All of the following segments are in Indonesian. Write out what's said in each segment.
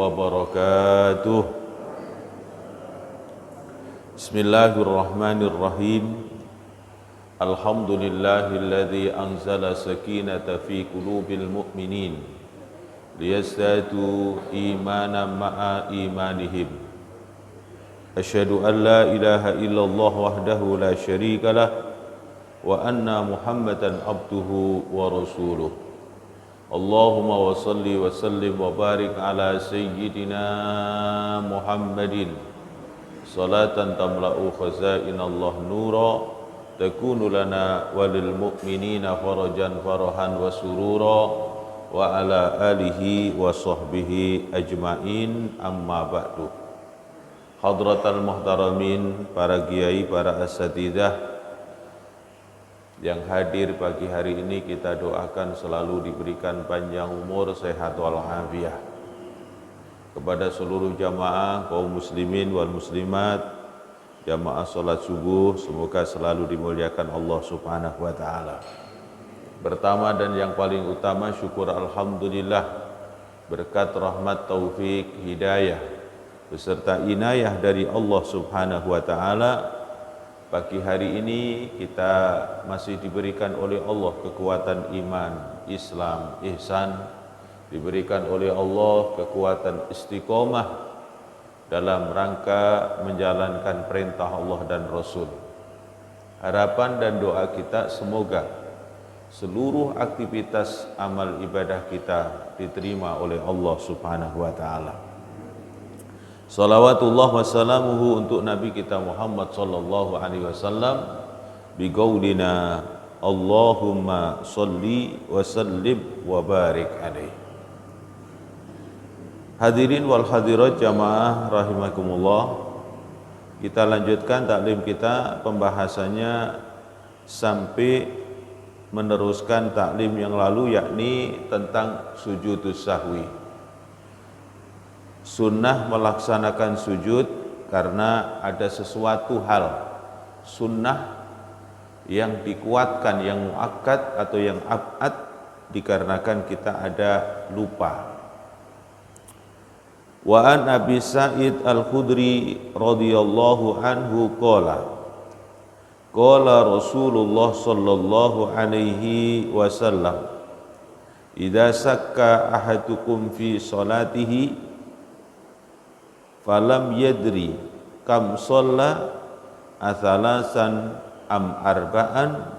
wabarakatuh. Bismillahirrahmanirrahim. Alhamdulillahilladzi anzala sakinata fi qulubil mu'minin liyazdadu imanan ma'a imanihim. Asyhadu an la ilaha illallah wahdahu la syarikalah wa anna Muhammadan abduhu wa rasuluh. Allahumma wa salli wa sallim wa barik ala sayyidina Muhammadin salatan tamla'u khazainallah nura takunu lana walil mu'minina farajan farahan wa surura wa ala alihi wa sahbihi ajma'in, amma ba'du. Hadratal muhtaramin, para kiai, para asatidzah yang hadir pagi hari ini, kita doakan selalu diberikan panjang umur, sehat walafiat. Kepada seluruh jamaah kaum muslimin wal muslimat, jamaah salat subuh, semoga selalu dimuliakan Allah Subhanahu wa taala. Pertama dan yang paling utama, syukur alhamdulillah berkat rahmat, taufik, hidayah beserta inayah dari Allah Subhanahu wa taala. Pagi hari ini kita masih diberikan oleh Allah kekuatan iman, Islam, ihsan, diberikan oleh Allah kekuatan istiqomah dalam rangka menjalankan perintah Allah dan Rasul. Harapan dan doa kita semoga seluruh aktivitas amal ibadah kita diterima oleh Allah Subhanahu wa taala. Salawatullah wassalamuhu untuk Nabi kita Muhammad sallallahu alaihi wasallam biqaulina Allahumma salli wa sallim wa barik alaihi. Hadirin wal hadirat jamaah rahimakumullah, kita lanjutkan taklim kita, pembahasannya sampai meneruskan taklim yang lalu, yakni tentang sujudus sahwi. Sunnah melaksanakan sujud karena ada sesuatu hal sunnah yang dikuatkan, yang muakkad atau yang abad, dikarenakan kita ada lupa. Wa an Abi Sa'id Al-Khudri radhiyallahu anhu qala Rasulullah sallallahu alaihi wasallam, idza sakka ahadukum fi salatihi falam yadri kam shalla athalasan am arba'an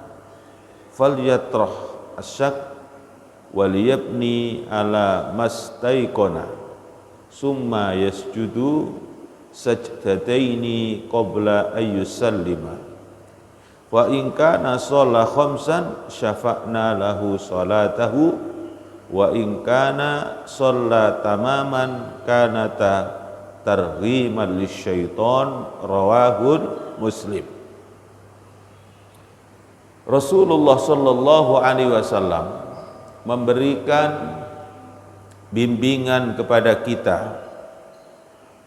falyatrah asyak waliyabni ala mastaiqona summa yasjudu sajdataini qabla ayyusallima wa in kana shalla khamsan syafa'na lahu salatahu wa in kana shalla tamaman kanata targhiman lisyaiton, rawahul Muslim. Rasulullah sallallahu alaihi wasallam memberikan bimbingan kepada kita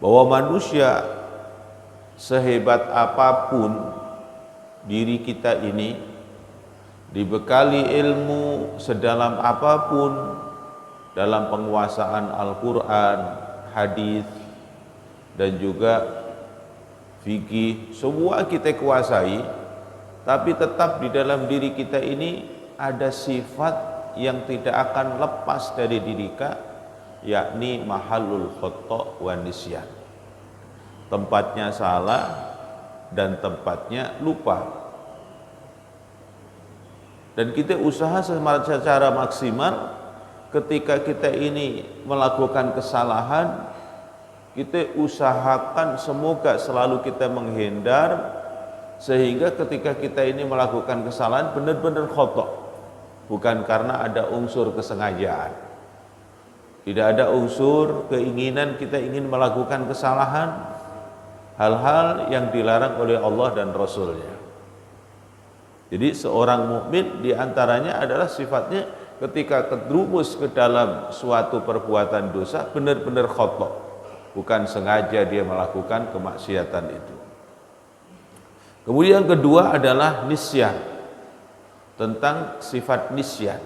bahwa manusia sehebat apapun diri kita ini, dibekali ilmu sedalam apapun dalam penguasaan Al-Quran, hadis, dan juga fikih, semua kita kuasai, tapi tetap di dalam diri kita ini ada sifat yang tidak akan lepas dari diri kita, yakni mahallul khata' wa nisyan, tempatnya salah dan tempatnya lupa. Dan kita usaha secara maksimal ketika kita ini melakukan kesalahan, kita usahakan semoga selalu kita menghindar, sehingga ketika kita ini melakukan kesalahan benar-benar khata', bukan karena ada unsur kesengajaan, tidak ada unsur keinginan kita ingin melakukan kesalahan, hal-hal yang dilarang oleh Allah dan Rasulnya. Jadi seorang mukmin diantaranya adalah sifatnya ketika terjerumus ke dalam suatu perbuatan dosa benar-benar khata', bukan sengaja dia melakukan kemaksiatan itu. Kemudian yang kedua adalah nisyan, tentang sifat nisyan.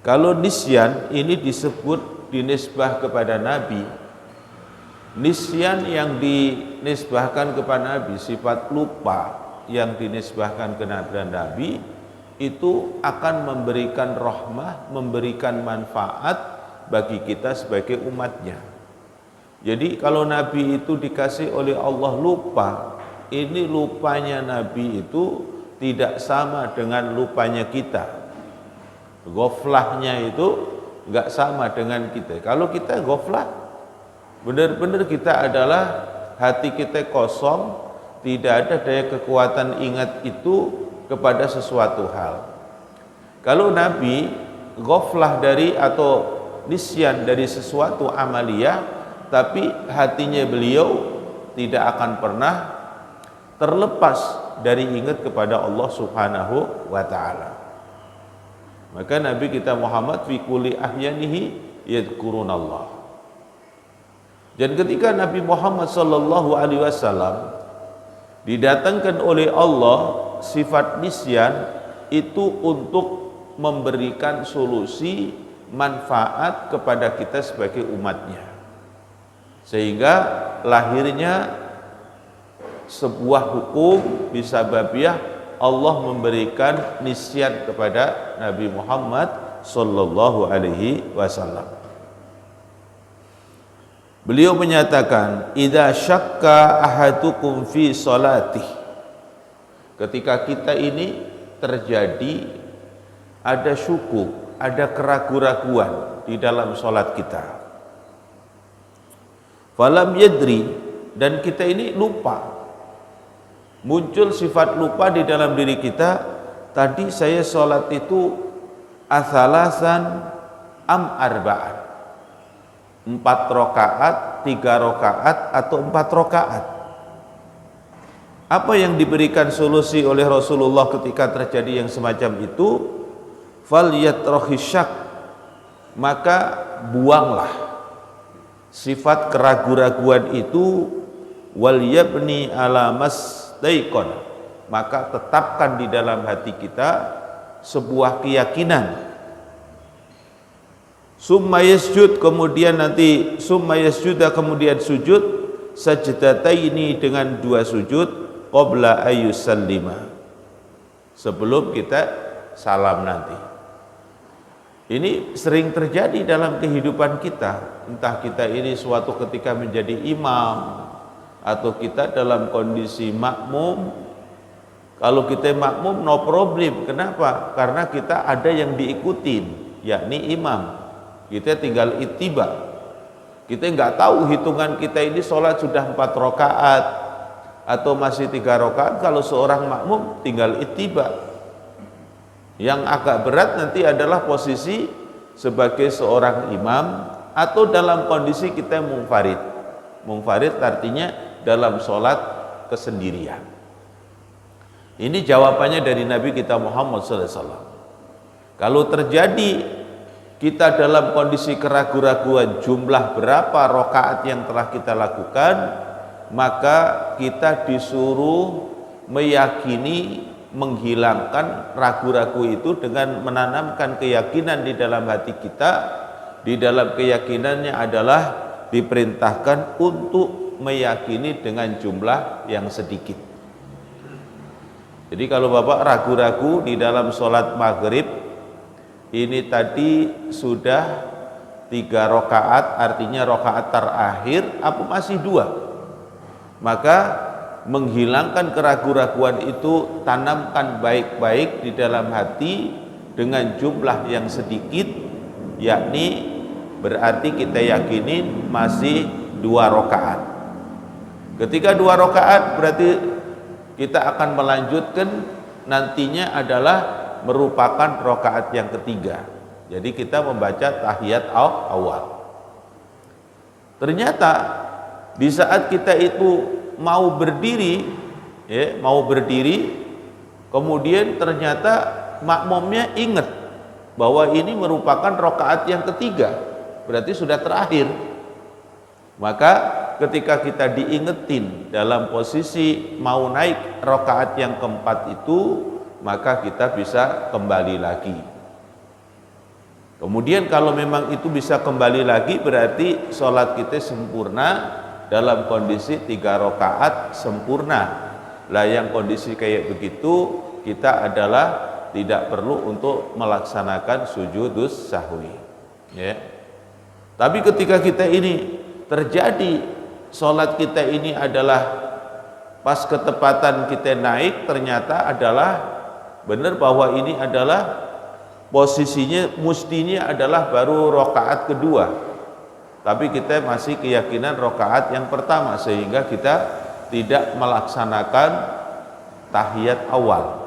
Kalau nisyan ini disebut dinisbah kepada Nabi, nisyan yang dinisbahkan kepada Nabi, sifat lupa yang dinisbahkan kepada Nabi itu akan memberikan rahmah, memberikan manfaat bagi kita sebagai umatnya. Jadi kalau Nabi itu dikasih oleh Allah lupa, ini lupanya Nabi itu tidak sama dengan lupanya kita. Ghaflahnya itu enggak sama dengan kita. Kalau kita ghaflah, benar-benar kita adalah hati kita kosong, tidak ada daya kekuatan ingat itu kepada sesuatu hal. Kalau Nabi ghaflah dari atau nisyan dari sesuatu amaliyah, tapi hatinya beliau tidak akan pernah terlepas dari ingat kepada Allah Subhanahu wa taala. Maka Nabi kita Muhammad fi kulli ahyanihi yadhkurunallah. Dan ketika Nabi Muhammad sallallahu alaihi wasallam didatangkan oleh Allah sifat nisyan itu untuk memberikan solusi manfaat kepada kita sebagai umatnya, sehingga lahirnya sebuah hukum bisababiah Allah memberikan nisyan kepada Nabi Muhammad sallallahu alaihi wasallam. Beliau menyatakan, "Idza syakka ahadukum fi salatih." Ketika kita ini terjadi ada syukuk, ada keraguan-raguan di dalam salat kita. Falam yadri, dan kita ini lupa. Muncul sifat lupa di dalam diri kita, tadi saya sholat itu asalasan am arba'an, 4 rakaat, 3 rakaat atau 4 rakaat. Apa yang diberikan solusi oleh Rasulullah ketika terjadi yang semacam itu? Fal yatrahisyak, maka buanglah sifat keraguan-raguan itu, wal yabni ala daikon, maka tetapkan di dalam hati kita sebuah keyakinan. Summa yasjud, kemudian nanti summa yasjuda, kemudian sujud sajdataini, dengan 2 sujud qabla ayyusallima, sebelum kita salam nanti. Ini sering terjadi dalam kehidupan kita, entah kita ini suatu ketika menjadi imam atau kita dalam kondisi makmum. Kalau kita makmum no problem. Kenapa? Karena kita ada yang diikutin, yakni imam. Kita tinggal ittiba. Kita nggak tahu hitungan kita ini sholat sudah 4 rakaat atau masih 3 rakaat. Kalau seorang makmum tinggal ittiba. Yang agak berat nanti adalah posisi sebagai seorang imam atau dalam kondisi kita munfarid. Munfarid artinya dalam sholat kesendirian. Ini jawabannya dari Nabi kita Muhammad SAW. Kalau terjadi kita dalam kondisi keraguan-raguan jumlah berapa rakaat yang telah kita lakukan, maka kita disuruh meyakini, menghilangkan ragu-ragu itu dengan menanamkan keyakinan di dalam hati kita. Di dalam keyakinannya adalah diperintahkan untuk meyakini dengan jumlah yang sedikit. Jadi kalau Bapak ragu-ragu di dalam sholat maghrib, ini tadi sudah 3 rakaat, artinya rakaat terakhir apa masih 2, maka menghilangkan keraguan-raguan itu, tanamkan baik-baik di dalam hati dengan jumlah yang sedikit, yakni berarti kita yakinin masih 2 rakaat. Ketika 2 rakaat berarti kita akan melanjutkan nantinya adalah merupakan rakaat yang ketiga. Jadi kita membaca tahiyat awal. Ternyata di saat kita itu mau berdiri, kemudian ternyata makmumnya ingat bahwa ini merupakan rakaat yang ketiga, berarti sudah terakhir. Maka ketika kita diingetin dalam posisi mau naik rakaat yang ke-4 itu, maka kita bisa kembali lagi. Kemudian kalau memang itu bisa kembali lagi, berarti sholat kita sempurna dalam kondisi 3 rakaat sempurna. Lah yang kondisi kayak begitu kita adalah tidak perlu untuk melaksanakan sujudus sahwi, ya. Tapi ketika kita ini terjadi sholat kita ini adalah pas ketepatan kita naik, ternyata adalah benar bahwa ini adalah posisinya mestinya adalah baru rakaat kedua, tapi kita masih keyakinan rakaat yang pertama, sehingga kita tidak melaksanakan tahiyat awal.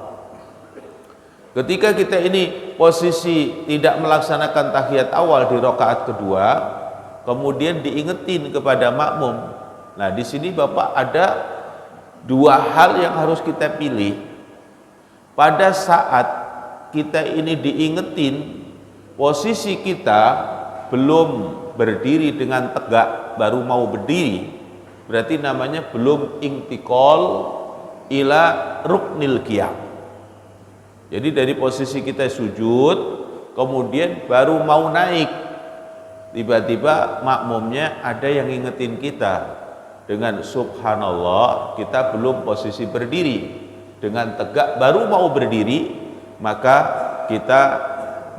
Ketika kita ini posisi tidak melaksanakan tahiyat awal di rakaat kedua, kemudian diingetin kepada makmum. Nah, di sini Bapak ada 2 hal yang harus kita pilih. Pada saat kita ini diingetin, posisi kita belum berdiri dengan tegak, baru mau berdiri, berarti namanya belum intikal ila ruknil qiyam. Jadi dari posisi kita sujud, kemudian baru mau naik, tiba-tiba makmumnya ada yang ngingetin kita dengan subhanallah, kita belum posisi berdiri dengan tegak, baru mau berdiri, maka kita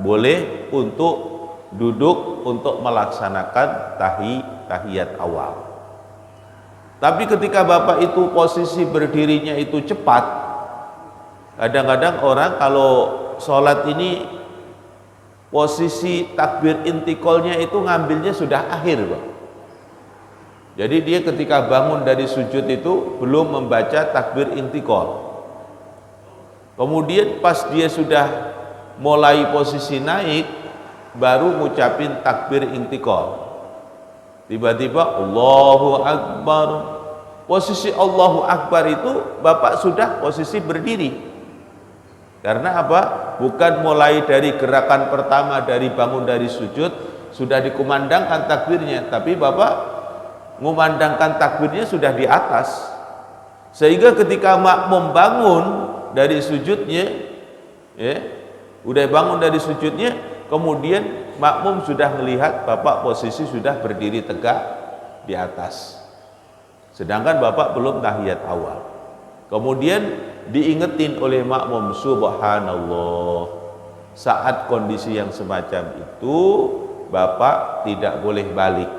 boleh untuk duduk untuk melaksanakan tahiyat awal. Tapi ketika Bapak itu posisi berdirinya itu cepat, kadang-kadang orang kalau sholat ini posisi takbir intikolnya itu ngambilnya sudah akhir, Pak. Jadi dia ketika bangun dari sujud itu belum membaca takbir intikol. Kemudian pas dia sudah mulai posisi naik, baru ngucapin takbir intikol. Tiba-tiba Allahu Akbar. Posisi Allahu Akbar itu Bapak sudah posisi berdiri. Karena apa? Bukan mulai dari gerakan pertama dari bangun dari sujud sudah dikumandangkan takbirnya, tapi Bapak mengumandangkan takbirnya sudah di atas. Sehingga ketika makmum bangun dari sujudnya, ya, udah bangun dari sujudnya, kemudian makmum sudah melihat Bapak posisi sudah berdiri tegak di atas. Sedangkan Bapak belum tahiyat awal. Kemudian diingetin oleh makmum, subhanallah. Saat kondisi yang semacam itu Bapak tidak boleh balik,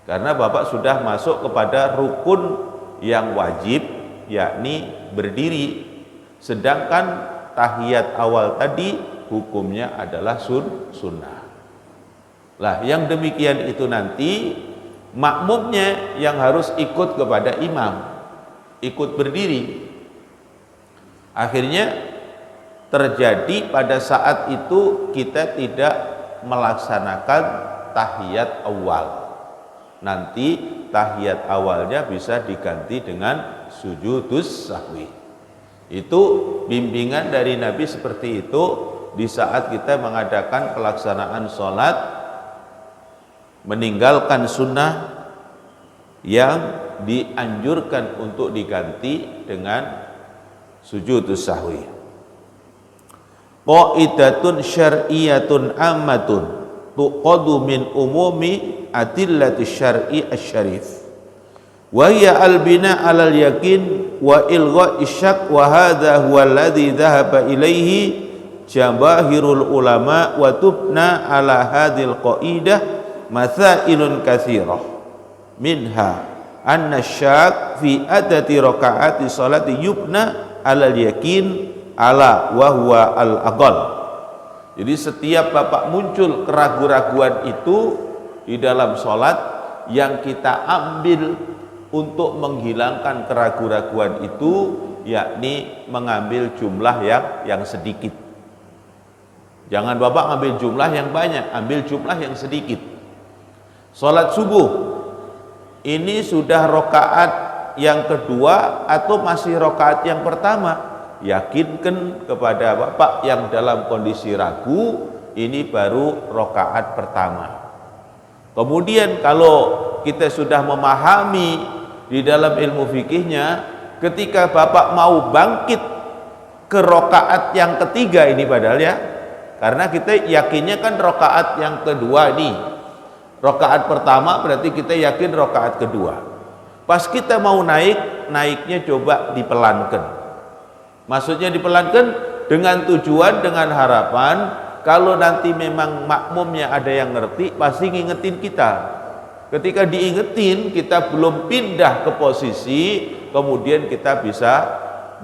karena Bapak sudah masuk kepada rukun yang wajib, yakni berdiri. Sedangkan tahiyat awal tadi hukumnya adalah sunnah. Lah yang demikian itu nanti makmumnya yang harus ikut kepada imam, ikut berdiri. Akhirnya terjadi pada saat itu kita tidak melaksanakan tahiyat awal. Nanti tahiyat awalnya bisa diganti dengan sujudus sahwi. Itu bimbingan dari Nabi seperti itu di saat kita mengadakan pelaksanaan sholat, meninggalkan sunnah yang dianjurkan untuk diganti dengan sujudus sahwi. Qaidatun syar'iyatun ammatun tuqadu min umumi adillati syar'i asy-syarif wa hiya al-bina 'alal yakin wa ilgha'i syak, wa hadha huwa alladhi dhahaba ilaihi jamaahirul ulama wa tubna 'ala hadhil qaidah mathailun katsirah minha anna syak fi adati rakaati salati yubna alal yakin ala wa huwa al aqal. Jadi setiap Bapak muncul keraguan-raguan itu di dalam sholat, yang kita ambil untuk menghilangkan keraguan-raguan itu yakni mengambil jumlah yang sedikit. Jangan Bapak ambil jumlah yang banyak, ambil jumlah yang sedikit. Sholat subuh ini sudah rokaat yang kedua atau masih rokaat yang pertama? Yakinkan kepada Bapak yang dalam kondisi ragu, ini baru rokaat pertama. Kemudian kalau kita sudah memahami di dalam ilmu fikihnya, ketika Bapak mau bangkit ke rokaat yang ketiga ini, padahal ya Karena kita yakinnya kan rakaat yang kedua nih. Rakaat pertama berarti kita yakin rakaat kedua. Pas kita mau naik, naiknya coba dipelankan. Maksudnya dipelankan dengan tujuan, dengan harapan kalau nanti memang makmumnya ada yang ngerti, pasti ngingetin kita. Ketika diingetin, kita belum pindah ke posisi, kemudian kita bisa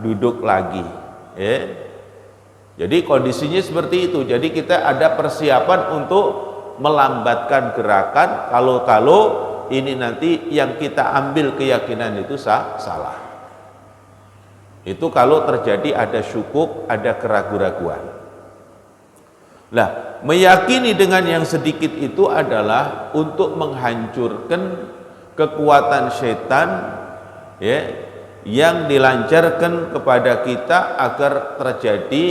duduk lagi. Jadi kondisinya seperti itu. Jadi kita ada persiapan untuk melambatkan gerakan kalau ini nanti yang kita ambil keyakinan itu salah. Itu kalau terjadi ada syukuk, ada keraguan-raguan. Nah, meyakini dengan yang sedikit itu adalah untuk menghancurkan kekuatan setan yang dilancarkan kepada kita agar terjadi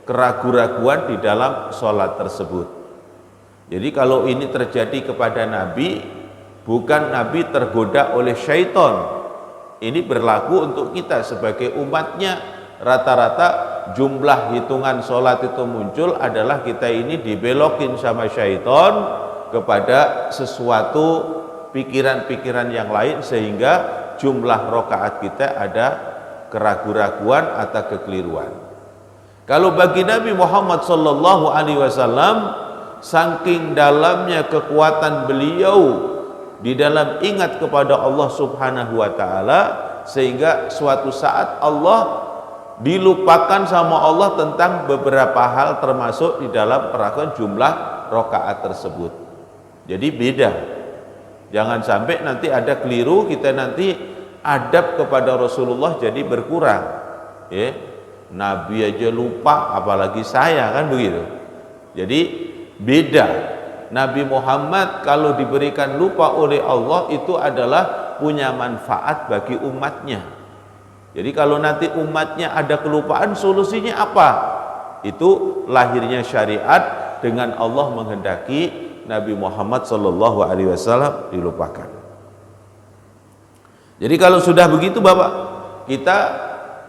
keraguan-raguan di dalam sholat tersebut. Jadi kalau ini terjadi kepada Nabi, bukan Nabi tergoda oleh syaitan. Ini berlaku untuk kita sebagai umatnya. Rata-rata jumlah hitungan sholat itu muncul adalah kita ini dibelokin sama syaitan kepada sesuatu pikiran-pikiran yang lain, sehingga jumlah rakaat kita ada keraguan-raguan atau kekeliruan. Kalau bagi Nabi Muhammad sallallahu alaihi wasallam, saking dalamnya kekuatan beliau di dalam ingat kepada Allah Subhanahu wa taala, sehingga suatu saat Allah dilupakan sama Allah tentang beberapa hal, termasuk di dalam peraturan jumlah rakaat tersebut. Jadi beda. Jangan sampai nanti ada keliru, kita nanti adab kepada Rasulullah jadi berkurang. Nabi aja lupa, apalagi saya, kan begitu. Jadi beda. Nabi Muhammad kalau diberikan lupa oleh Allah itu adalah punya manfaat bagi umatnya. Jadi kalau nanti umatnya ada kelupaan, solusinya apa? Itu lahirnya syariat dengan Allah menghendaki Nabi Muhammad sallallahu alaihi wasallam dilupakan. Jadi kalau sudah begitu Bapak, kita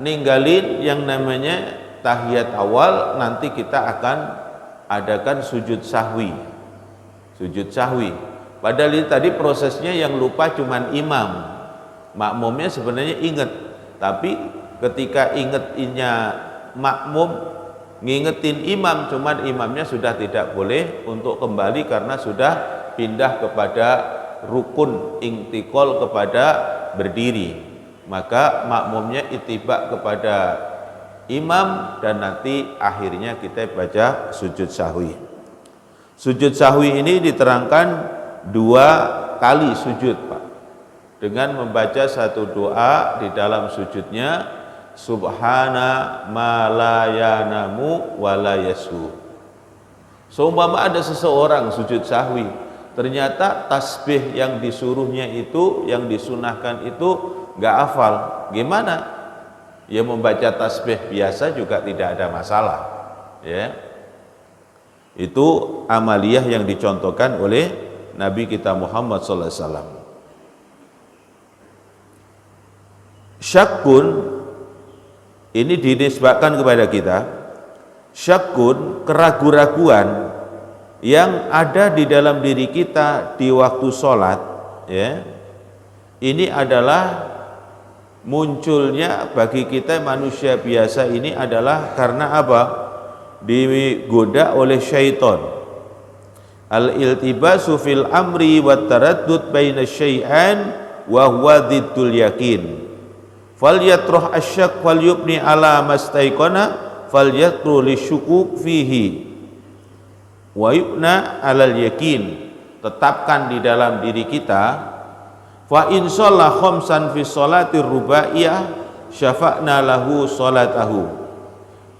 ninggalin yang namanya tahiyat awal, nanti kita akan adakan sujud sahwi. Sujud sahwi. Padahal ini tadi prosesnya yang lupa cuman imam. Makmumnya sebenarnya ingat. Tapi ketika ingetinnya makmum ngingetin imam, cuman imamnya sudah tidak boleh untuk kembali karena sudah pindah kepada rukun intikal kepada berdiri. Maka makmumnya itibak kepada imam dan nanti akhirnya kita baca sujud sahwi. Sujud sahwi ini diterangkan 2 kali sujud, Pak. Dengan membaca satu doa di dalam sujudnya, subhana ma la yanamu wa la yasu. Seumpama ada seseorang sujud sahwi, ternyata tasbih yang disuruhnya itu, yang disunahkan itu nggak hafal, gimana? Ya membaca tasbih biasa juga tidak ada masalah, ya. Itu amaliyah yang dicontohkan oleh Nabi kita Muhammad sallallahu alaihi wasallam. Syakkun ini dinisbahkan kepada kita. Syakkun, keraguan-raguan yang ada di dalam diri kita di waktu sholat, ya. Ini adalah munculnya bagi kita manusia biasa ini adalah karena apa? Digoda oleh syaitan. Al-iltibasu fil amri wat taraddud baina syai'an wa huwa diddul yakin. Falyatrah asyak falyubni ala mastaiqana falyatru lisyukuk fihi wa yubna alal yakin. Tetapkan di dalam diri kita, fa in shalla khamsan fi sholati rubaiyah syafa'na lahu sholatahu,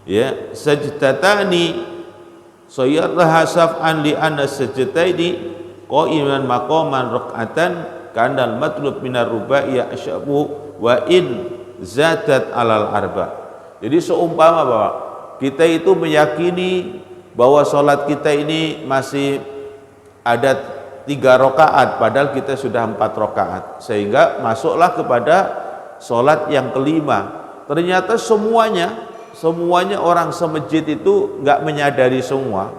ya, sajdatani sayyarlaha saf'an li anna sajdataini qa'iman maqaman rak'atan kanal matlub minar rubaiyah asyabu wa in zadat alal arba. Jadi seumpama Bapak, kita itu meyakini bahwa sholat kita ini masih ada 3 rakaat, padahal kita sudah 4 rakaat, sehingga masuklah kepada sholat yang kelima. Ternyata semuanya semuanya orang semajid itu nggak menyadari semua,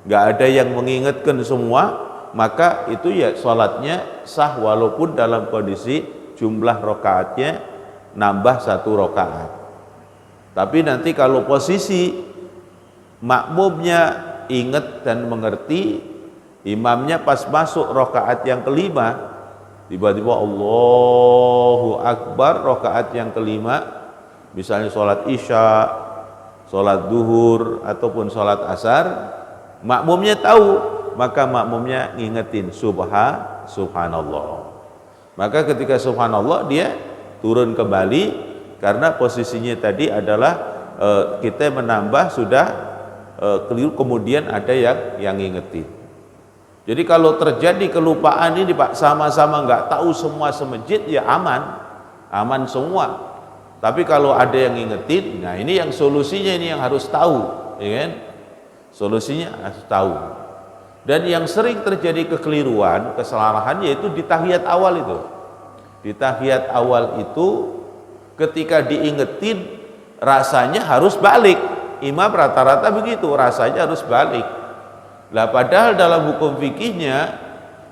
nggak ada yang mengingatkan semua, maka itu ya sholatnya sah walaupun dalam kondisi jumlah rokaatnya nambah 1 rokaat. Tapi nanti kalau posisi makmumnya ingat dan mengerti, imamnya pas masuk rokaat yang kelima, tiba-tiba Allahu Akbar rokaat yang kelima, misalnya sholat isya, sholat duhur, ataupun sholat asar, makmumnya tahu, maka makmumnya ngingetin subhanallah. Maka ketika subhanallah dia turun kembali, karena posisinya tadi adalah kita menambah sudah keliru, kemudian ada yang ngingetin. Jadi kalau terjadi kelupaan ini Pak, sama-sama nggak tahu semua semajid, ya aman semua. Tapi kalau ada yang ngingetin, nah ini yang solusinya, ini yang harus tahu, ya kan? Solusinya harus tahu. Dan yang sering terjadi kekeliruan, kesalahan, yaitu di tahiyat awal itu. Di tahiyat awal itu ketika diingetin rasanya harus balik. Imam rata-rata begitu, rasanya harus balik. Lah padahal dalam hukum fikihnya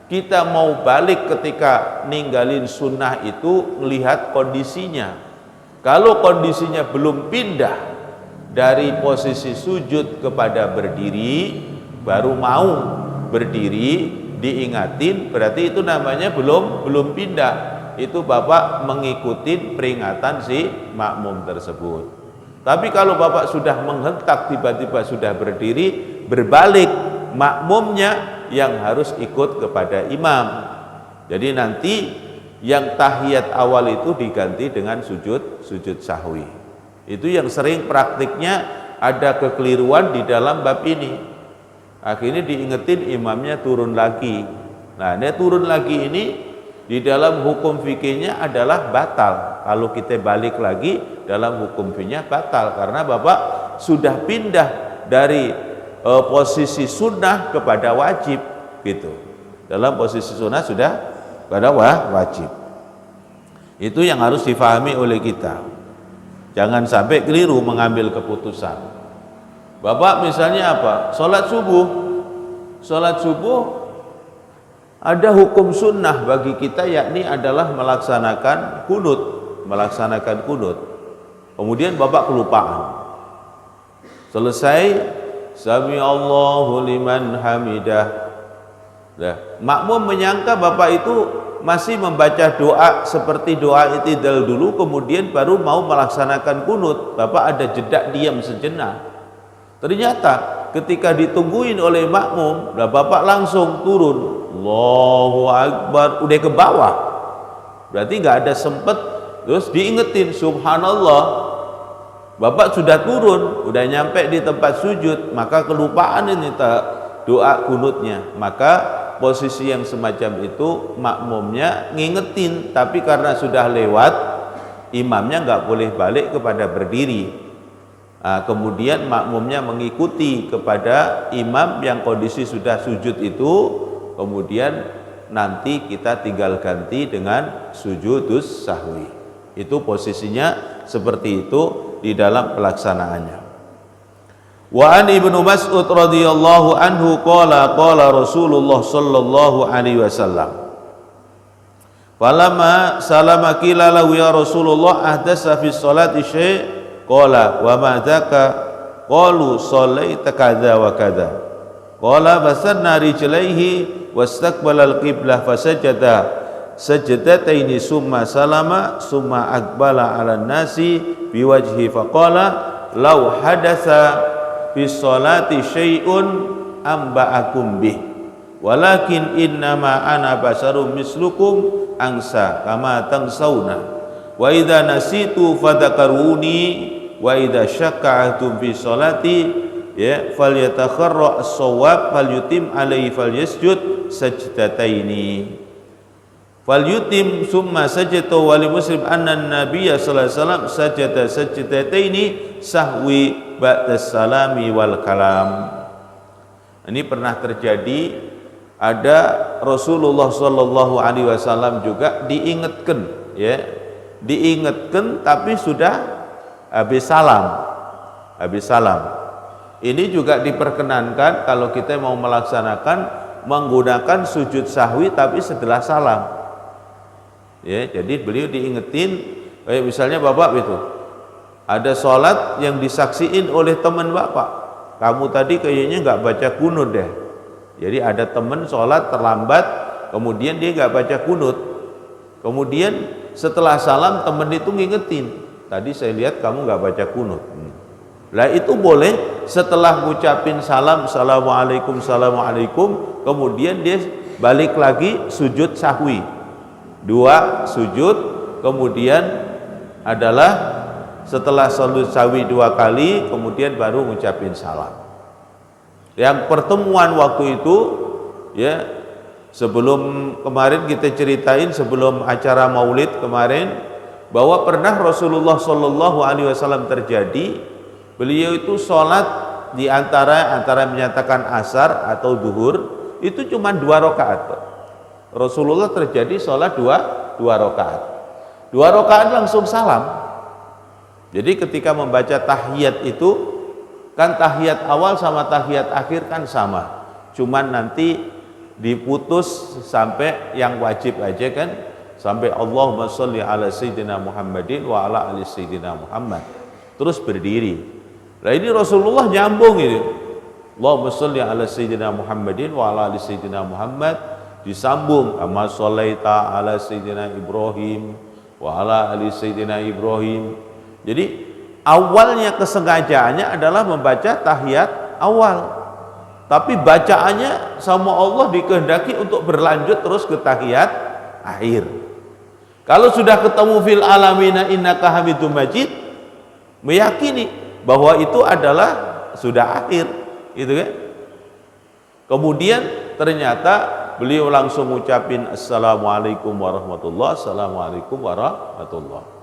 kita mau balik ketika ninggalin sunnah itu melihat kondisinya. Kalau kondisinya belum pindah dari posisi sujud kepada berdiri, baru mau berdiri, diingatin, berarti itu namanya belum pindah. Itu Bapak mengikuti peringatan si makmum tersebut. Tapi kalau Bapak sudah menghentak, tiba-tiba sudah berdiri, berbalik, makmumnya yang harus ikut kepada imam. Jadi nanti yang tahiyat awal itu diganti dengan sujud sahwi. Itu yang sering praktiknya ada kekeliruan di dalam bab ini. Akhirnya diingetin, imamnya turun lagi. Nah, dia turun lagi ini di dalam hukum fikihnya adalah batal. Kalau kita balik lagi dalam hukum fikihnya batal, karena Bapak sudah pindah dari posisi sunnah kepada wajib gitu. Dalam posisi sunnah sudah pada wajib. Itu yang harus difahami oleh kita. Jangan sampai keliru mengambil keputusan. Bapak misalnya apa? Sholat subuh ada hukum sunnah bagi kita, yakni adalah melaksanakan kunut. Kemudian Bapak kelupaan. Selesai, Sami Allahu liman hamidah. Nah, makmum menyangka Bapak itu masih membaca doa seperti doa i'tidal dulu, kemudian baru mau melaksanakan kunut. Bapak ada jeda diam sejenak. Ternyata ketika ditungguin oleh makmum, nah Bapak langsung turun, Allahu Akbar, udah ke bawah. Berarti nggak ada sempet, terus diingetin subhanallah. Bapak sudah turun, udah nyampe di tempat sujud, maka kelupaan ini doa kunutnya. Maka posisi yang semacam itu makmumnya ngingetin, tapi karena sudah lewat, imamnya nggak boleh balik kepada berdiri. Nah, kemudian makmumnya mengikuti kepada imam yang kondisi sudah sujud itu, kemudian nanti kita tinggal ganti dengan sujudus sahwi. Itu posisinya seperti itu di dalam pelaksanaannya. Wa an Ibnu Mas'ud radhiyallahu anhu qala Rasulullah sallallahu alaihi wasallam, falamma salama qila lahu ya Rasulullah ahdasa fi sholati syai' qala wa ma dzaka qalu shallaita kadza wa kadza qala basanna rijlaihi wastaqbala al-qiblah fasajada sajdataini summa salama summa aqbala 'ala nasi biwajhi faqala law hadatsa fi sholati syai'un amba'akum bih walakin innama ana basarum mislukum angsa kama tangsawna wa idza nasitu fadzakaruni wa idza syakka'tum fi sholati ya falyatakharra as-shawab falyutim alaihi falyasjud sajdataini falyutim summa sajata wa li Muslim anna nabiyya sallallahu alaihi wasallam sajada sajdataini sahwi ba'da salami wal kalam. Ini pernah terjadi, ada Rasulullah sallallahu alaihi wasallam juga diingatkan, ya, diingatkan tapi sudah habis salam. habis salam. Ini juga diperkenankan kalau kita mau melaksanakan menggunakan sujud sahwi tapi setelah salam. Ya, jadi beliau diingetin, kayak misalnya bapak itu ada sholat yang disaksiin oleh teman bapak, kamu tadi kayaknya nggak baca kunut deh. Jadi ada teman sholat terlambat, kemudian dia nggak baca kunut, kemudian setelah salam teman itu ngingetin, tadi saya lihat kamu nggak baca kunut. Lah itu boleh setelah ngucapin salam, assalamualaikum, assalamualaikum, kemudian dia balik lagi sujud sahwi, 2 sujud, kemudian adalah setelah sujud sahwi 2 kali, kemudian baru ngucapin salam. Yang pertemuan waktu itu, ya, sebelum kemarin kita ceritain sebelum acara Maulid kemarin, bahwa pernah Rasulullah Shallallahu Alaihi Wasallam terjadi, beliau itu sholat di antara menyatakan asar atau duhur itu cuma 2 rakaat. Rasulullah terjadi sholat 2 rakaat. 2 rakaat langsung salam. Jadi ketika membaca tahiyat itu kan tahiyat awal sama tahiyat akhir kan sama, cuman nanti diputus sampai yang wajib aja kan, sampai Allahumma sholli ala sayyidina Muhammadin wa ala ali sayyidina Muhammad, terus berdiri. Nah ini Rasulullah nyambung ini, Allahumma sholli ala sayyidina Muhammadin wa ala ali sayyidina Muhammad, disambung amma sholaita ala sayyidina Ibrahim wa ala ali sayyidina Ibrahim. Jadi awalnya kesengajaannya adalah membaca tahiyat awal, tapi bacaannya sama Allah dikehendaki untuk berlanjut terus ke tahiyat akhir. Kalau sudah ketemu fil alamina innaka hamidum majid, meyakini bahwa itu adalah sudah akhir, gitu kan? Kemudian ternyata beliau langsung ngucapin assalamualaikum warahmatullah, assalamualaikum warahmatullah.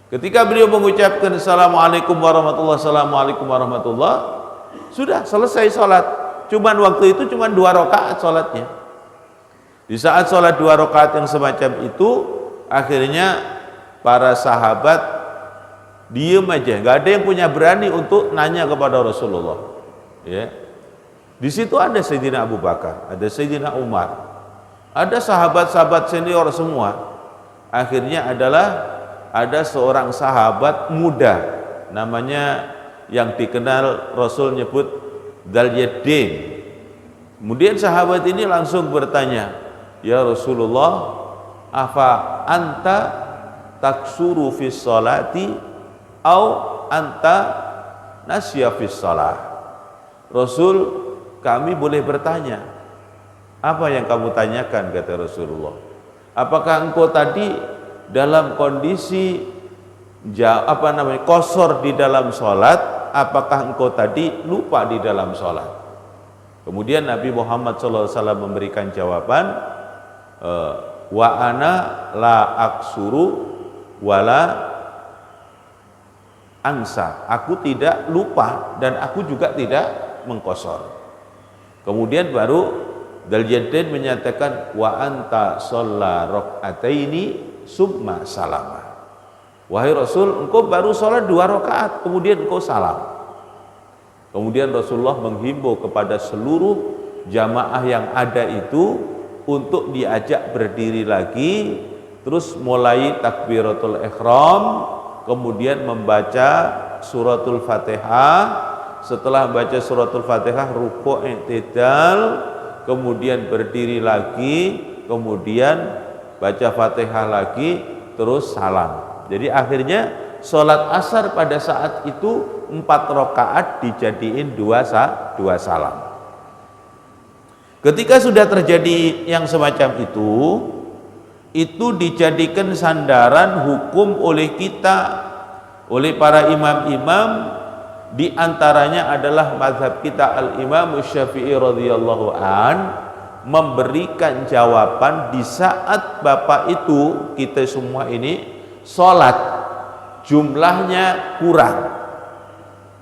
Ketika beliau mengucapkan assalamualaikum warahmatullah, assalamualaikum warahmatullah, sudah selesai sholat. Cuman waktu itu cuman 2 rakaat sholatnya. Di saat sholat 2 rakaat yang semacam itu, akhirnya para sahabat diem aja, nggak ada yang punya berani untuk nanya kepada Rasulullah. Ya, di situ ada Sayyidina Abu Bakar, ada Sayyidina Umar, ada sahabat-sahabat senior semua. Akhirnya adalah ada seorang sahabat muda namanya yang dikenal Rasul nyebut Dzul Yadain. Kemudian sahabat ini langsung bertanya, ya Rasulullah, afa anta taksuru fis sholati au anta nasya fis shalah. Rasul, kami boleh bertanya, apa yang kamu tanyakan, kata Rasulullah. Apakah engkau tadi dalam kondisi qasar di dalam sholat, apakah engkau tadi lupa di dalam sholat? Kemudian Nabi Muhammad SAW memberikan jawaban, wa ana la aksuru wala ansa, aku tidak lupa dan aku juga tidak mengqasar. Kemudian baru Dzul Yadain menyatakan, wa anta shalla rak'ataini summa salama. Wahai Rasul, engkau baru sholat 2 rakaat, kemudian engkau salam. Kemudian Rasulullah menghimbau kepada seluruh jamaah yang ada itu untuk diajak berdiri lagi, terus mulai takbiratul ihram, kemudian membaca suratul Fatihah. Setelah baca suratul Fatihah, ruku' i'tidal, kemudian berdiri lagi, kemudian baca Fatihah lagi, terus salam. Jadi akhirnya sholat asar pada saat itu 4 rakaat dijadiin 2 salam. Ketika sudah terjadi yang semacam itu dijadikan sandaran hukum oleh kita, oleh para imam-imam. Di antaranya adalah mazhab kita al-Imam Syafi'i radhiyallahu an, memberikan jawaban di saat bapak itu, kita semua ini sholat jumlahnya kurang.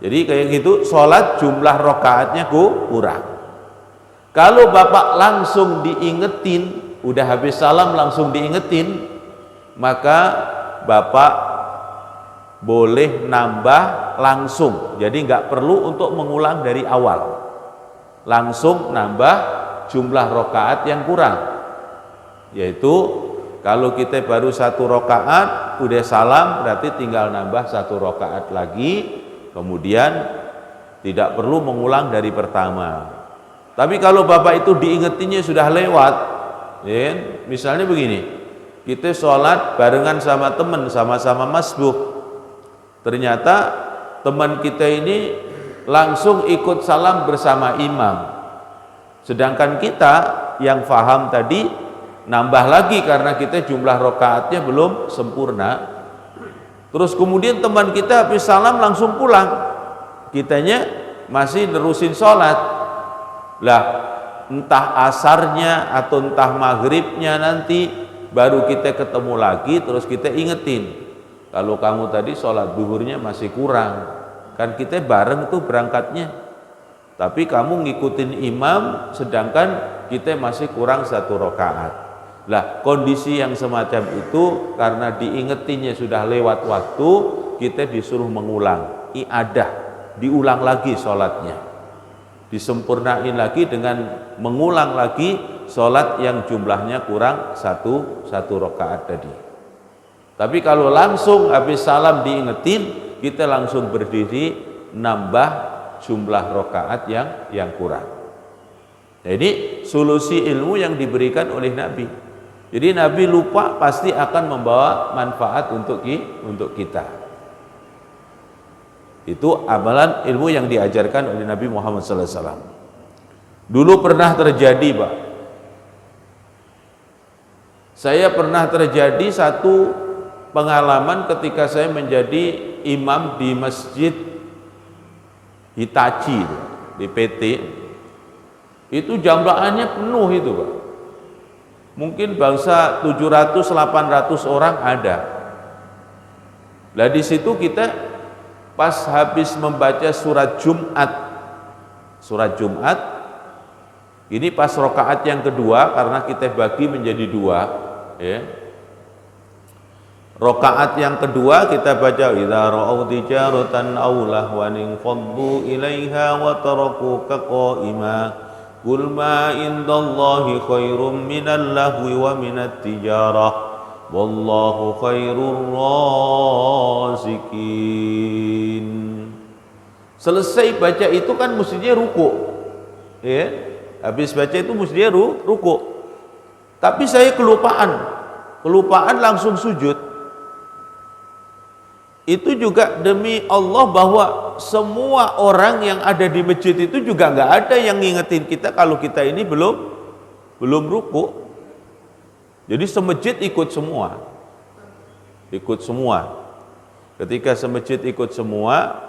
Jadi kayak gitu, sholat jumlah rakaatnya kurang. Kalau bapak langsung diingetin, udah habis salam langsung diingetin, maka bapak boleh nambah langsung, jadi nggak perlu untuk mengulang dari awal, langsung nambah jumlah rakaat yang kurang. Yaitu kalau kita baru 1 rakaat udah salam, berarti tinggal nambah 1 rakaat lagi, kemudian tidak perlu mengulang dari pertama. Tapi kalau Bapak itu diingetinnya sudah lewat, ya, misalnya begini, kita sholat barengan sama teman, sama-sama masbuk, ternyata teman kita ini langsung ikut salam bersama imam, sedangkan kita yang faham tadi nambah lagi karena kita jumlah rakaatnya belum sempurna. Terus kemudian teman kita habis salam langsung pulang, kitanya masih nerusin sholat. Lah, entah asarnya atau entah maghribnya nanti baru kita ketemu lagi, terus kita ingetin, kalau kamu tadi sholat duhurnya masih kurang, kan kita bareng tuh berangkatnya, tapi kamu ngikutin imam sedangkan kita masih kurang 1 rakaat. Lah, kondisi yang semacam itu karena diingetinnya sudah lewat waktu, kita disuruh mengulang, i'adah, diulang lagi sholatnya, disempurnain lagi dengan mengulang lagi sholat yang jumlahnya kurang 1 rakaat tadi. Tapi kalau langsung habis salam diingetin, kita langsung berdiri nambah jumlah rakaat yang kurang. Jadi solusi ilmu yang diberikan oleh Nabi. Jadi Nabi lupa pasti akan membawa manfaat untuk kita. Itu amalan ilmu yang diajarkan oleh Nabi Muhammad SAW. Dulu pernah terjadi, Pak. Saya pernah terjadi satu pengalaman ketika saya menjadi imam di masjid Hitachi di PT. Itu jamaahnya penuh itu, Pak. Mungkin bangsa 700-800 orang ada. Lah di situ kita pas habis membaca surat Jumat, ini pas rakaat yang kedua karena kita bagi menjadi 2, ya. Rakaat yang kedua kita baca idza ra'au tijaratan aw lahwan faddu ilaiha wa tarakuka qa'ima qul ma indallahi khairum minal lahwi wa minat tijarah wallahu khairur razikin. Selesai baca itu kan mestinya ruku, ya. Habis baca itu mestinya ruku, tapi saya kelupaan langsung sujud. Itu juga demi Allah bahwa semua orang yang ada di masjid itu juga nggak ada yang ngingetin kita kalau kita ini belum ruku. Jadi semasjid ikut semua. Ketika semasjid ikut semua,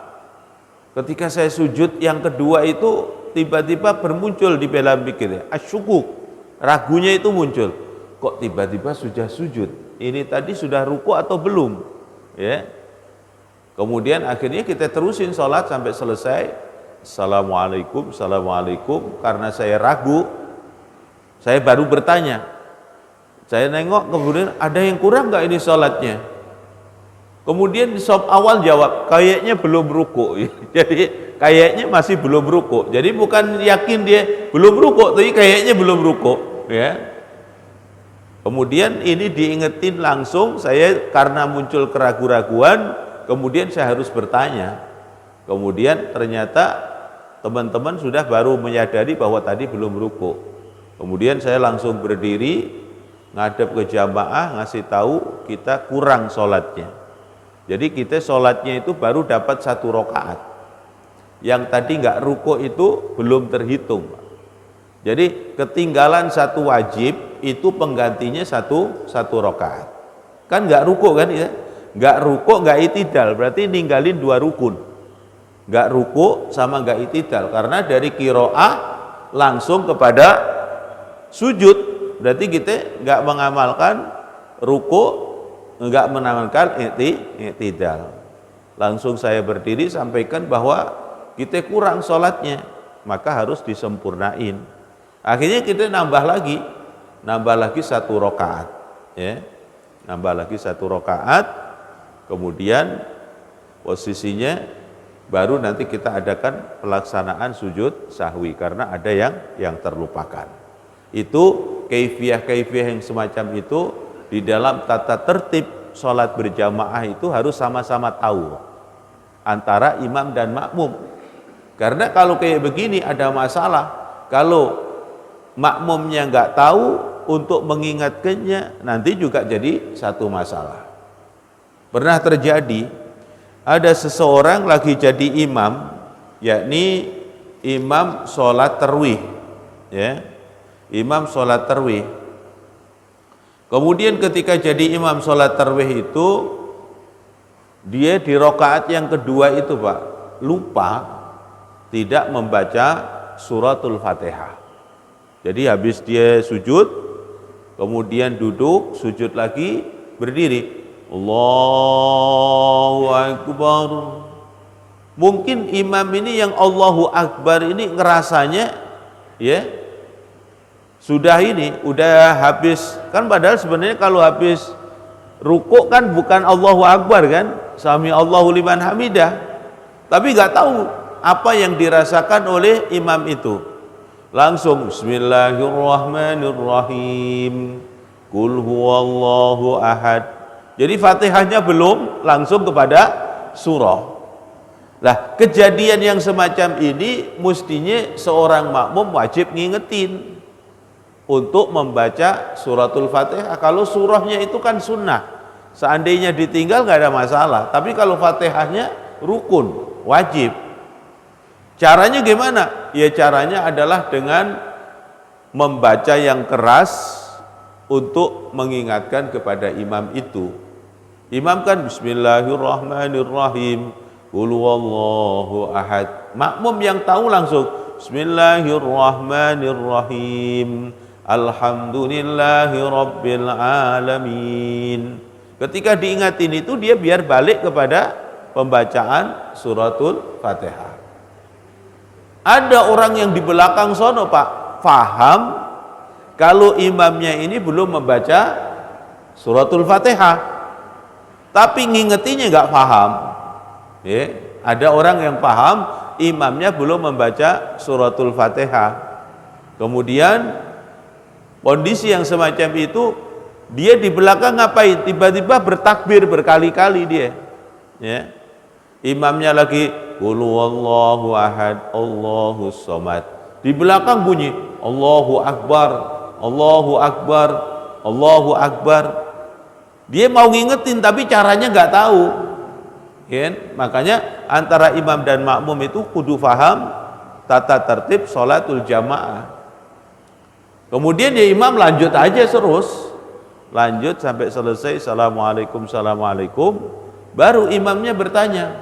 ketika saya sujud yang kedua itu tiba-tiba bermuncul di dalam pikirnya asyukuk, ragunya itu muncul. Kok tiba-tiba sudah sujud? Ini tadi sudah ruku atau belum? Ya. Kemudian akhirnya kita terusin sholat sampai selesai. Assalamualaikum, karena saya ragu, saya baru bertanya. Saya nengok, kemudian ada yang kurang nggak ini sholatnya? Kemudian di sop awal jawab, kayaknya belum ruku. Jadi kayaknya masih belum ruku. Jadi bukan yakin dia belum ruku, tapi kayaknya belum ruku. Ya. Kemudian ini diingetin langsung, saya karena muncul keraguan-raguan, kemudian saya harus bertanya. Kemudian ternyata teman-teman sudah baru menyadari bahwa tadi belum ruku. Kemudian saya langsung berdiri ngadep ke jamaah, ngasih tahu kita kurang sholatnya. Jadi kita sholatnya itu baru dapat 1 rakaat. Yang tadi nggak ruku itu belum terhitung. Jadi ketinggalan 1 wajib itu penggantinya 1 rakaat. Kan nggak ruku kan ya? Nggak ruku, nggak itidal, berarti ninggalin 2 rukun. Nggak ruku sama nggak itidal, karena dari qiraah langsung kepada sujud, berarti kita nggak mengamalkan ruku, nggak mengamalkan itidal. Langsung saya berdiri sampaikan bahwa kita kurang sholatnya, maka harus disempurnain. Akhirnya kita nambah lagi 1 rakaat, ya, nambah lagi 1 rakaat. Kemudian posisinya, baru nanti kita adakan pelaksanaan sujud sahwi karena ada yang terlupakan. Itu kaifiyah-kaifiyah yang semacam itu di dalam tata tertib sholat berjamaah itu harus sama-sama tahu antara imam dan makmum. Karena kalau kayak begini ada masalah, kalau makmumnya nggak tahu untuk mengingatkannya, nanti juga jadi satu masalah. Pernah terjadi, ada seseorang lagi jadi imam, yakni imam sholat tarawih, ya, imam sholat tarawih. Kemudian ketika jadi imam sholat tarawih itu, dia di rakaat yang kedua itu Pak, lupa tidak membaca suratul Fatihah. Jadi habis dia sujud, kemudian duduk, sujud lagi, berdiri, Allahu Akbar. Mungkin imam ini yang Allahu Akbar ini ngerasanya, ya, sudah ini, udah habis, kan padahal sebenarnya kalau habis rukuk kan bukan Allahu Akbar kan, Sami Allahu liman hamidah, tapi nggak tahu apa yang dirasakan oleh imam itu. Langsung Bismillahirrahmanirrahim, Qul huwallahu ahad. Jadi Fatihahnya belum, langsung kepada surah. Lah, kejadian yang semacam ini mestinya seorang makmum wajib ngingetin untuk membaca suratul Fatihah. Kalau surahnya itu kan sunnah, seandainya ditinggal nggak ada masalah. Tapi kalau Fatihahnya rukun, wajib. Caranya gimana? Ya caranya adalah dengan membaca yang keras untuk mengingatkan kepada imam itu. Imam kan Bismillahirrahmanirrahim, Qul huwallahu ahad. Makmum yang tahu langsung Bismillahirrahmanirrahim, Alhamdulillahi rabbil alamin. Ketika diingatin itu, dia biar balik kepada pembacaan suratul Fatihah. Ada orang yang di belakang sono Pak, faham kalau imamnya ini belum membaca suratul Fatihah, tapi ngingetinya nggak paham. Ya, ada orang yang paham imamnya belum membaca suratul Fatihah. Kemudian kondisi yang semacam itu, dia di belakang ngapain? Tiba-tiba bertakbir berkali-kali dia. Ya. Imamnya lagi Qul huwallahu ahad, Allahus samad. Di belakang bunyi Allahu Akbar, Allahu Akbar, Allahu Akbar. Dia mau ngingetin tapi caranya nggak tahu. Ya, makanya antara imam dan makmum itu kudu faham tata tertib sholatul jamaah. Kemudian ya imam lanjut aja terus, lanjut sampai selesai Assalamualaikum, Assalamualaikum. Baru imamnya bertanya,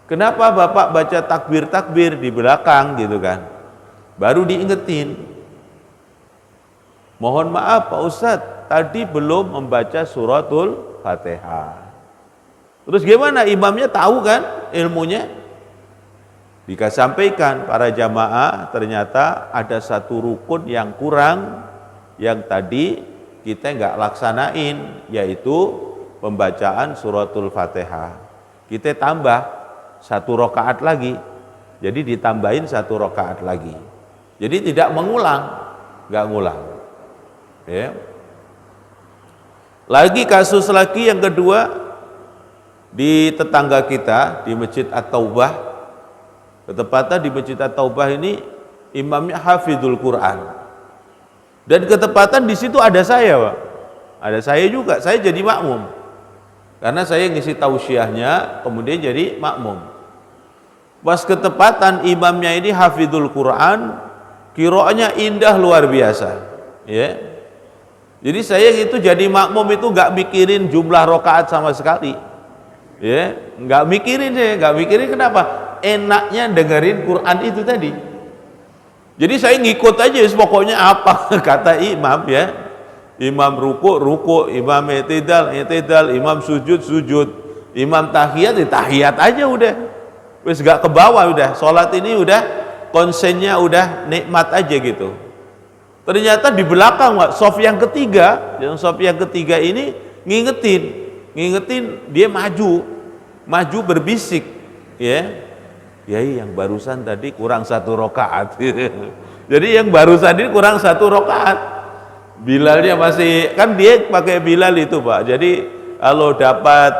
kenapa Bapak baca takbir-takbir di belakang gitu kan? Baru diingetin, mohon maaf Pak Ustadz, tadi belum membaca suratul Fatihah. Terus gimana? Imamnya tahu kan ilmunya? Sampaikan para jamaah, ternyata ada satu rukun yang kurang, yang tadi kita nggak laksanain, yaitu pembacaan suratul Fatihah. Kita tambah satu rakaat lagi, jadi ditambahin satu rakaat lagi. Jadi tidak mengulang, nggak ngulang. Ya. Lagi kasus lagi yang kedua di tetangga kita di Masjid At-Taubah. Ketepatan di Masjid At-Taubah ini imamnya hafizul Quran. Dan ketepatan di situ ada saya, Pak. Ada saya juga, saya jadi makmum. Karena saya ngisi tausiahnya, kemudian jadi makmum. Pas ketepatan imamnya ini hafizul Quran, qiraatnya indah luar biasa. Ya. Jadi saya itu jadi makmum itu nggak mikirin jumlah rakaat sama sekali. Ya, nggak mikirin saya, nggak mikirin kenapa? Enaknya dengerin Quran itu tadi. Jadi saya ngikut aja, pokoknya apa kata imam ya. Imam ruku, imam i'tidal, imam sujud, imam tahiyat, tahiyat aja udah. Wis gak ke bawah udah. Salat ini udah konsennya udah nikmat aja gitu. Ternyata di belakang saf yang ketiga ini ngingetin dia maju. maju berbisik, ya. Yai yang barusan tadi kurang 1 rakaat. Jadi yang barusan ini kurang 1 rakaat. Bilalnya masih, kan dia pakai Bilal itu Pak. Jadi kalau dapat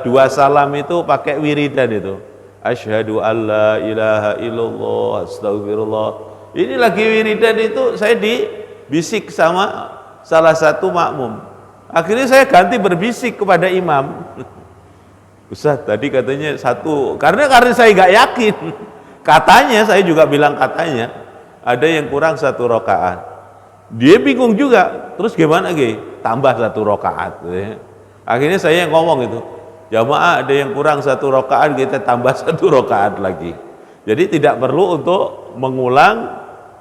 2 salam itu pakai wiridan itu. Asyhadu alla ilaha illallah astagfirullah. Ini lagi wiridan itu saya dibisik sama salah satu makmum. Akhirnya saya ganti berbisik kepada imam. Ustaz tadi katanya 1, karena saya nggak yakin. Katanya, saya juga bilang katanya, ada yang kurang 1 rakaat. Dia bingung juga, terus gimana tambah 1 rakaat. Akhirnya saya ngomong itu, jamaah ada yang kurang 1 rakaat, kita tambah 1 rakaat lagi. Jadi tidak perlu untuk mengulang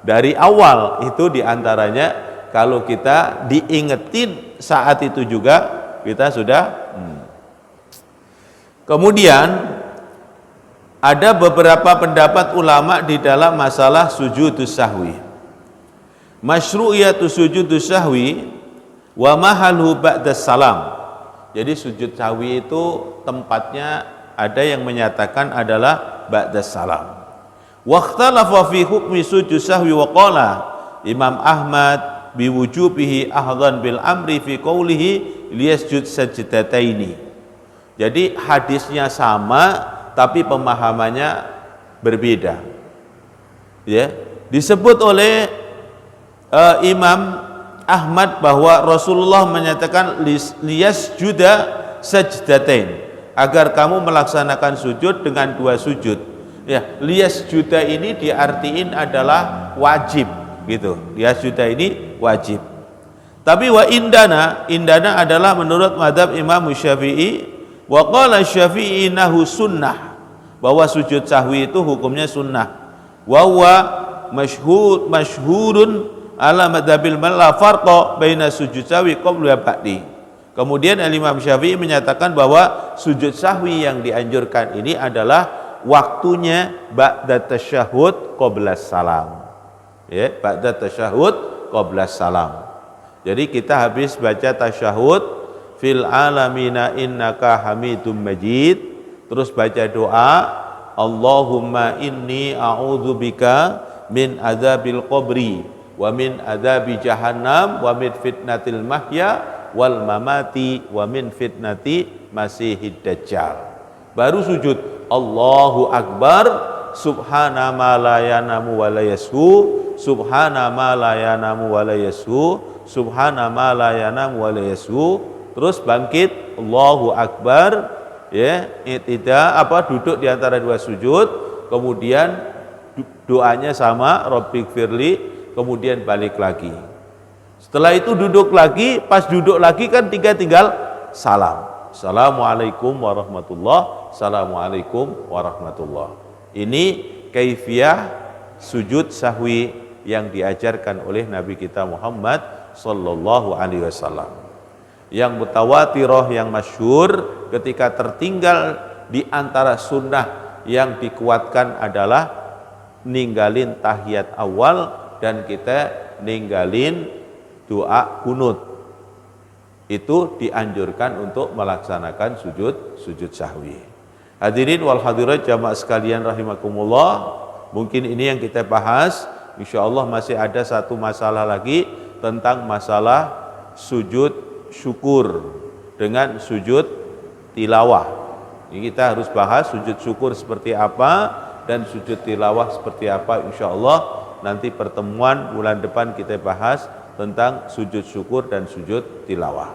dari awal. Itu diantaranya kalau kita diingetin saat itu juga kita sudah. Kemudian ada beberapa pendapat ulama di dalam masalah sujudus sahwi. Masyru'iyatus sujudus sahwi wa mahalhu ba'das salam. Jadi sujud sahwi itu tempatnya ada yang menyatakan adalah ba'das salam. Waqtalafa fi hukmi sujud sahwi wa qala Imam Ahmad biwujubihi ahdan bil amri fi qawlihi liyasjud sajdataini. Jadi hadisnya sama tapi pemahamannya berbeda. Ya, disebut oleh Imam Ahmad bahwa Rasulullah menyatakan liyasjuda sajdatain, agar kamu melaksanakan sujud dengan 2 sujud. Ya, liyasjuda ini diartiin adalah wajib gitu. Liyasjuda ini wajib. Tapi wa indana adalah menurut mazhab Imam Syafi'i. Wa qala Syafi'i nahu sunnah, bahwa sujud sahwi itu hukumnya sunnah. Wa huwa masyhurun ala madhabil la farqa baina sujud sahwi qabla wa ba'di. Kemudian Imam Syafi'i menyatakan bahwa sujud sahwi yang dianjurkan ini adalah waktunya ba'da tasyahud qabla salam. Ya, ba'da tasyahud qabla salam. Jadi kita habis baca tasyahud fil alamina innaka hamidum majid, terus baca doa Allahumma inni a'udzubika min adzabil qabri wa min adzabi jahannam wa min fitnatil mahya wal mamati wa min fitnati masihid dajjal. Baru sujud Allahu akbar subhana ma la yanamu wa la yashu subhana ma la yanamu wa la yashu subhana ma la yanamu wa la yashu. Terus bangkit Allahu akbar, ya, duduk di antara 2 sujud, kemudian doanya sama Rabbighfirli, kemudian balik lagi. Setelah itu duduk lagi, pas duduk lagi kan tinggal salam. Assalamualaikum warahmatullah, assalamualaikum warahmatullah. Ini kaifiyah sujud sahwi yang diajarkan oleh Nabi kita Muhammad sallallahu alaihi wasallam. Yang mutawatirah, yang masyhur, ketika tertinggal di antara sunnah yang dikuatkan adalah ninggalin tahiyat awal dan kita ninggalin doa kunut. Itu dianjurkan untuk melaksanakan sujud sahwi. Hadirin wal hadirat jamaah sekalian rahimakumullah, mungkin ini yang kita bahas. Insyaallah masih ada 1 masalah lagi tentang masalah sujud syukur dengan sujud tilawah. Ini kita harus bahas sujud syukur seperti apa dan sujud tilawah seperti apa. Insyaallah nanti pertemuan bulan depan kita bahas tentang sujud syukur dan sujud tilawah.